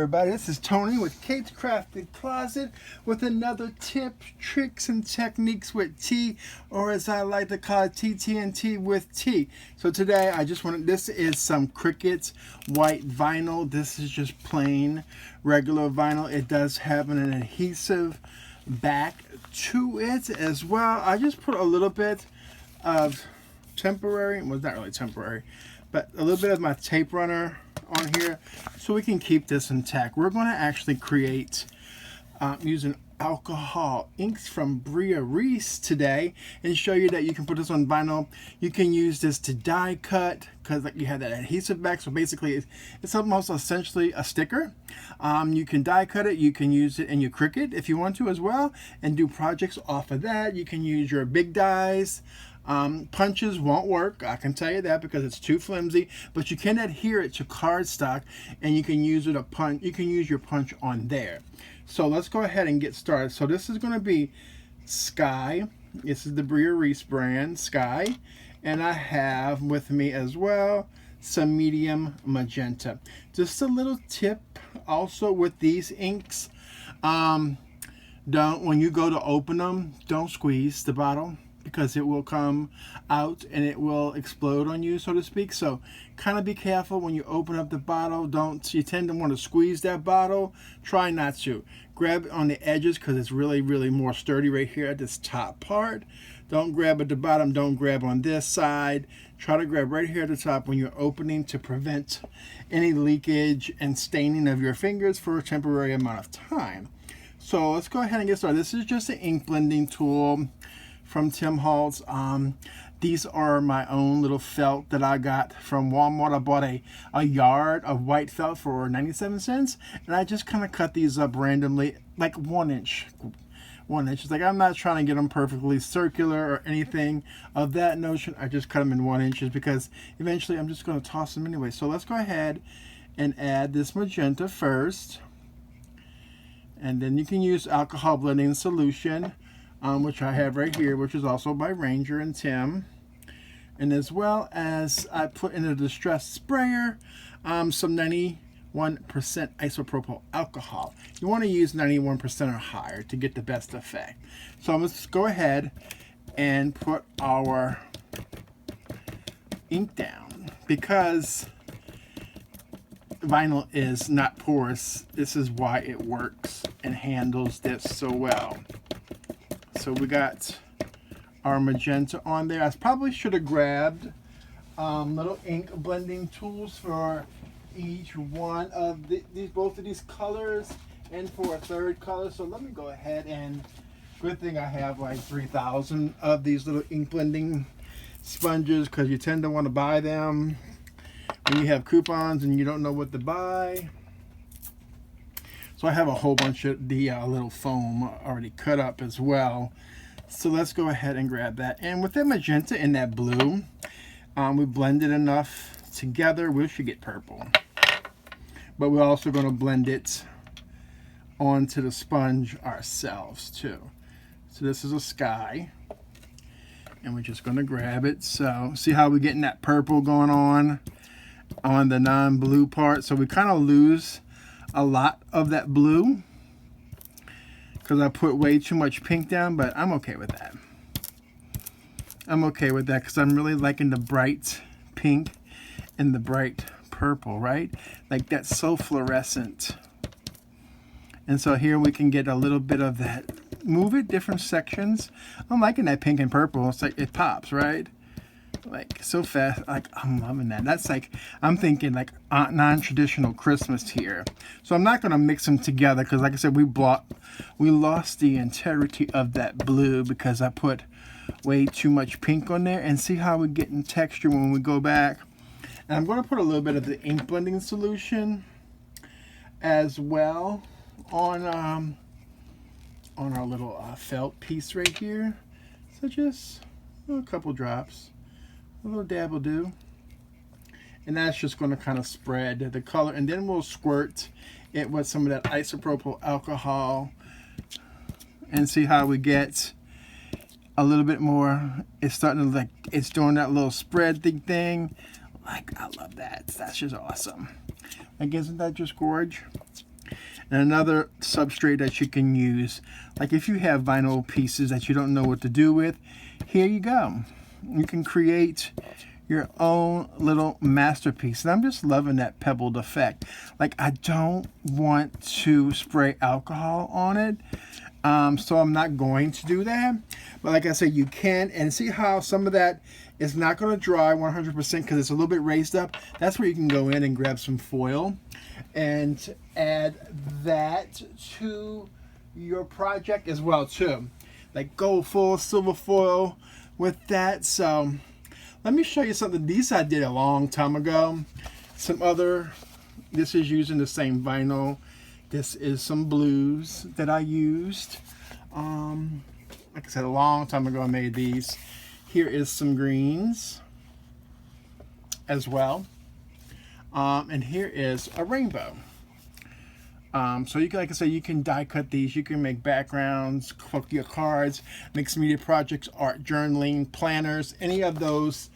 everybody, this is Tony with Kate's Crafted Closet with another tips, tricks, and techniques with T, or as I like to call it, TTNT with T. So today I just wanted, this is some Cricut white vinyl. This is just plain regular vinyl. It does have an adhesive back to it as well. I just put a little bit of temporary, well, not really temporary, but a little bit of my tape runner on here so we can keep this intact. We're going to actually create using alcohol inks from Brea Reese today and show you that you can put this on vinyl. You can use this to die cut because like you have that adhesive back, so basically it's almost essentially a sticker. You can die cut it, you can use it in your Cricut if you want to as well and do projects off of that. You can use your big dies. Punches won't work, I can tell you that, because it's too flimsy, but you can adhere it to cardstock and you can use it a punch. You can use your punch on there. So let's go ahead and get started. So this is going to be Sky. This is the Brea Reese brand, Sky, and I have with me as well some medium magenta. Just a little tip also with these inks, when you go to open them, don't squeeze the bottle, because it will come out and it will explode on you, so to speak. So kind of be careful when you open up the bottle. You tend to want to squeeze that bottle. Try not to. Grab on the edges because it's really more sturdy right here at this top part. Don't grab at the bottom. Don't grab on this side. Try to grab right here at the top when you're opening to prevent any leakage and staining of your fingers for a temporary amount of time. So let's go ahead and get started. This is just an ink blending tool from Holtz. These are my own little felt that I got from Walmart. I bought a yard of white felt for 97 cents, and I just kind of cut these up randomly, like 1 inch. 1 inch. It's like I'm not trying to get them perfectly circular or anything of that notion. I just cut them in 1 inches because eventually I'm just going to toss them anyway. So let's go ahead and add this magenta first, and then you can use alcohol blending solution, which I have right here, which is also by Ranger and Tim. And as well as I put in a distress sprayer some 91% isopropyl alcohol. You want to use 91% or higher to get the best effect. So let's go ahead and put our ink down. Because vinyl is not porous, this is why it works and handles this so well. So we got our magenta on there. I probably should have grabbed little ink blending tools for each one of both of these colors and for a third color. So let me go ahead and, good thing I have like 3,000 of these little ink blending sponges, because you tend to want to buy them when you have coupons and you don't know what to buy. So I have a whole bunch of the little foam already cut up as well. So let's go ahead and grab that. And with that magenta and that blue, we blended enough together. We should get purple. But we're also going to blend it onto the sponge ourselves too. So this is a Sky. And we're just going to grab it. So see how we're getting that purple going on the non-blue part. So we kind of lose a lot of that blue because I put way too much pink down, but I'm okay with that. I'm okay with that because I'm really liking the bright pink and the bright purple, right? Like that's so fluorescent. And so here we can get a little bit of that. Move it different sections. I'm liking that pink and purple. It's like it pops, right? Like so fast. Like I'm loving that. That's like, I'm thinking like non-traditional Christmas here. So I'm not going to mix them together because like I said, we lost the integrity of that blue because I put way too much pink on there. And see how we get in texture when we go back. And I'm going to put a little bit of the ink blending solution as well on our little felt piece right here. So just a couple drops. A little dab will do. And that's just going to kind of spread the color. And then we'll squirt it with some of that isopropyl alcohol and see how we get a little bit more. It's starting to like, it's doing that little spread thing. Like, I love that. That's just awesome. Like, isn't that just gorge? And another substrate that you can use, like if you have vinyl pieces that you don't know what to do with, here you go. You can create your own little masterpiece. And I'm just loving that pebbled effect. Like, I don't want to spray alcohol on it, so I'm not going to do that. But like I said, you can, and see how some of that is not going to dry 100% because it's a little bit raised up. That's where you can go in and grab some foil and add that to your project as well too. Like gold foil, silver foil with that. So let me show you something. These I did a long time ago. Some other, this is using the same vinyl. This is some blues that I used. Like I said, a long time ago I made these. Here is some greens as well. And here is a rainbow. So you can, like I said, you can die cut these. You can make backgrounds, cook your cards, mixed media projects, art journaling, planners, any of those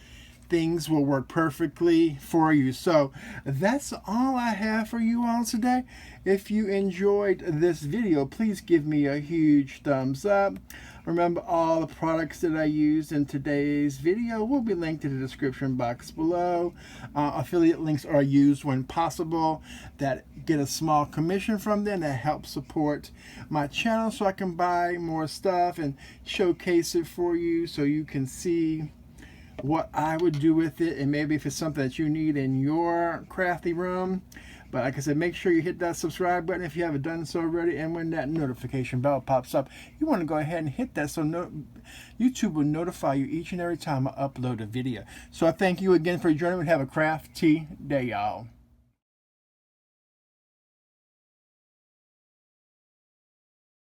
things will work perfectly for you. So that's all I have for you all today. If you enjoyed this video, please give me a huge thumbs up. Remember, all the products that I used in today's video will be linked in the description box below. Affiliate links are used when possible. That get a small commission from them that helps support my channel so I can buy more stuff and showcase it for you so you can see what I would do with it, and maybe if it's something that you need in your crafty room. But like I said, make sure you hit that subscribe button if you haven't done so already, and when that notification bell pops up, you want to go ahead and hit that so YouTube will notify you each and every time I upload a video. So I thank you again for joining me. Have a crafty day, y'all.